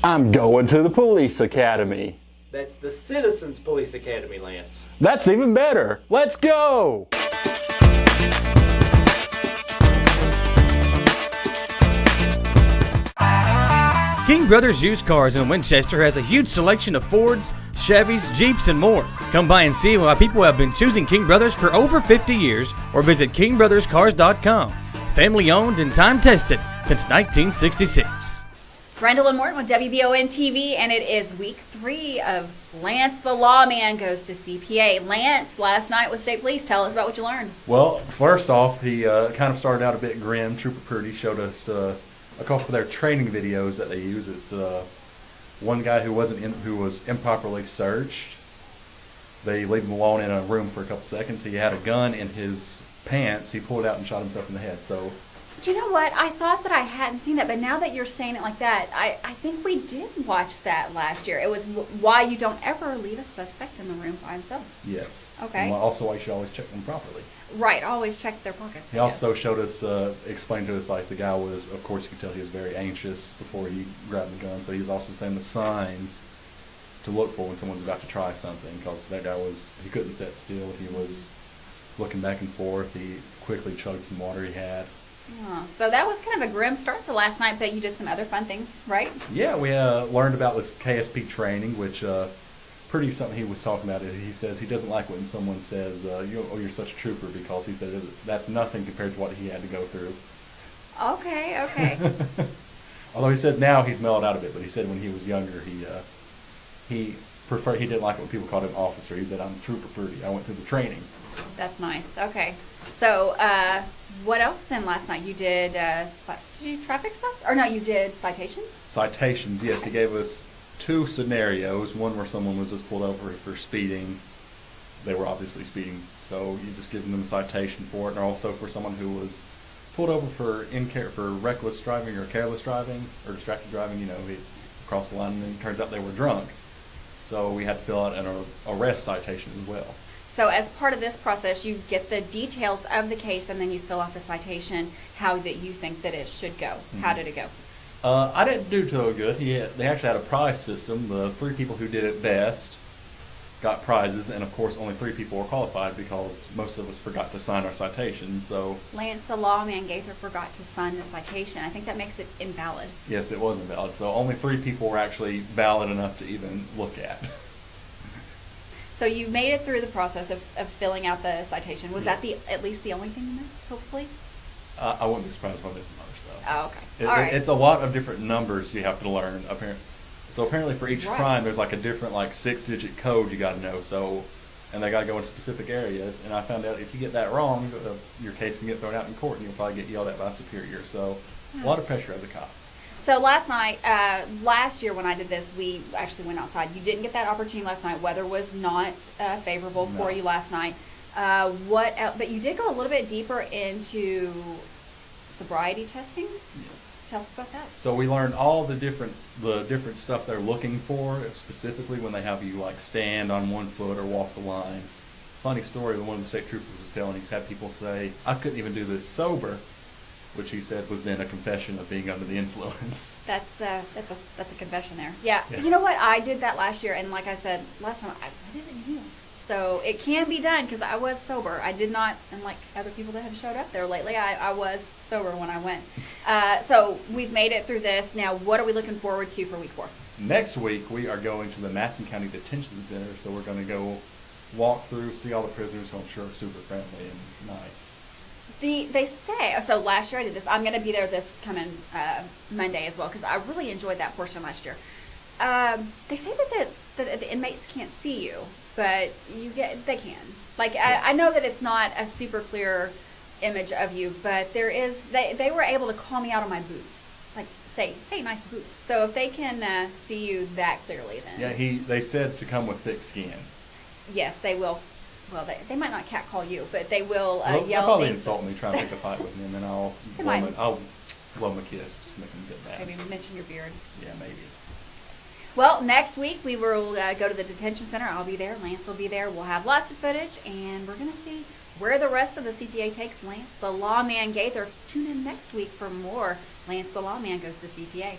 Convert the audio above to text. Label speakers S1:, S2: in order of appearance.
S1: I'm going to the police academy.
S2: That's the Citizens Police Academy, Lance.
S1: That's even better. Let's go!
S3: King Brothers Used Cars in Winchester has a huge selection of Fords, Chevys, Jeeps, and more. Come by and see why people have been choosing King Brothers for over 50 years or visit kingbrotherscars.com. Family owned and time tested since 1966.
S4: Grendalyn Morton with WBON TV, and it is week 3 of Lance the Lawman Goes to CPA. Lance, last night with State Police, tell us about what you learned.
S5: Well, first off, he kind of started out a bit grim. Trooper Purdy showed us a couple of their training videos that they use. It's one guy who was improperly searched. They leave him alone in a room for a couple seconds. He had a gun in his pants. He pulled it out and shot himself in the head. So.
S4: You know what? I thought that I hadn't seen that, but now that you're saying it like that, I think we did watch that last year. It was why you don't ever leave a suspect in the room by himself.
S5: Yes.
S4: Okay.
S5: And also why you should always check them properly.
S4: Right, always check their pockets.
S5: He also showed us, explained to us, like the guy was, of course you could tell he was very anxious before he grabbed the gun, so he was also saying the signs to look for when someone's about to try something, because that guy he couldn't sit still. He was looking back and forth. He quickly chugged some water he had.
S4: Oh, so that was kind of a grim start to last night, but you did some other fun things, right?
S5: Yeah, we learned about this KSP training, which pretty something he was talking about. He says he doesn't like when someone says, you're such a trooper, because he said that's nothing compared to what he had to go through.
S4: Okay.
S5: Although he said now he's mellowed out a bit, but he said when he was younger, he didn't like it when people called him officer. He said, I'm Trooper Purdy. I went through the training.
S4: That's nice. Okay. So, what else then last night? You did you do traffic stops? Or no, you did citations?
S5: Citations, yes. He gave us 2 scenarios. One where someone was just pulled over for speeding. They were obviously speeding, so you just give them a citation for it. And also for someone who was pulled over for reckless driving or careless driving or distracted driving. It's across the line, and it turns out they were drunk. So we had to fill out an arrest citation as well.
S4: So as part of this process, you get the details of the case, and then you fill out the citation, how that you think that it should go. Mm-hmm. How did it go?
S5: I didn't do so good. They actually had a prize system. The 3 people who did it best got prizes, and of course only 3 people were qualified because most of us forgot to sign our citations. So
S4: Lance the Lawman Gaither forgot to sign the citation. I think that makes it invalid.
S5: Yes, it was invalid. So only 3 people were actually valid enough to even look at.
S4: So you made it through the process of filling out the citation. Was that at least the only thing you missed, hopefully?
S5: I wouldn't be surprised if I missed some other stuff.
S4: Oh, okay. All right.
S5: It's a lot of different numbers you have to learn. So apparently for each crime, there's like a different 6-digit code you got to know. So, and they got to go in specific areas. And I found out if you get that wrong, your case can get thrown out in court, and you'll probably get yelled at by a superior. So a lot of pressure as a cop.
S4: So last year when I did this, we actually went outside. You didn't get that opportunity last night. Weather was not favorable for you last night. What else? But you did go a little bit deeper into sobriety testing.
S5: Yeah.
S4: Tell us about that.
S5: So we learned all the different stuff they're looking for, specifically when they have you stand on one foot or walk the line. Funny story, one of the state troopers was telling, he's had people say, I couldn't even do this sober, which he said was then a confession of being under the influence.
S4: That's a confession there. Yeah. You know what? I did that last year, and like I said last time, I did it in heels. So it can be done because I was sober. I did not, unlike other people that have showed up there lately, I was sober when I went. So we've made it through this. Now, what are we looking forward to for week 4?
S5: Next week, we are going to the Madison County Detention Center, so we're going to go walk through, see all the prisoners, who I'm sure are super friendly and nice.
S4: They say, so last year I did this. I'm going to be there this coming Monday as well because I really enjoyed that portion last year. They say that the inmates can't see you, but they can. I know that it's not a super clear image of you, but there is. They were able to call me out on my boots, say, hey, nice boots. So if they can see you that clearly, then
S5: they said to come with thick skin.
S4: Yes, they will. Well, they might not catcall you, but they will yell.
S5: They'll probably insult me, try to pick a fight with me, and then I'll blow them a kiss just to make them get mad.
S4: Maybe mention your beard.
S5: Yeah, maybe.
S4: Well, next week we will go to the detention center. I'll be there. Lance will be there. We'll have lots of footage, and we're going to see where the rest of the CPA takes Lance the Lawman Gaither. Tune in next week for more Lance the Lawman Goes to CPA.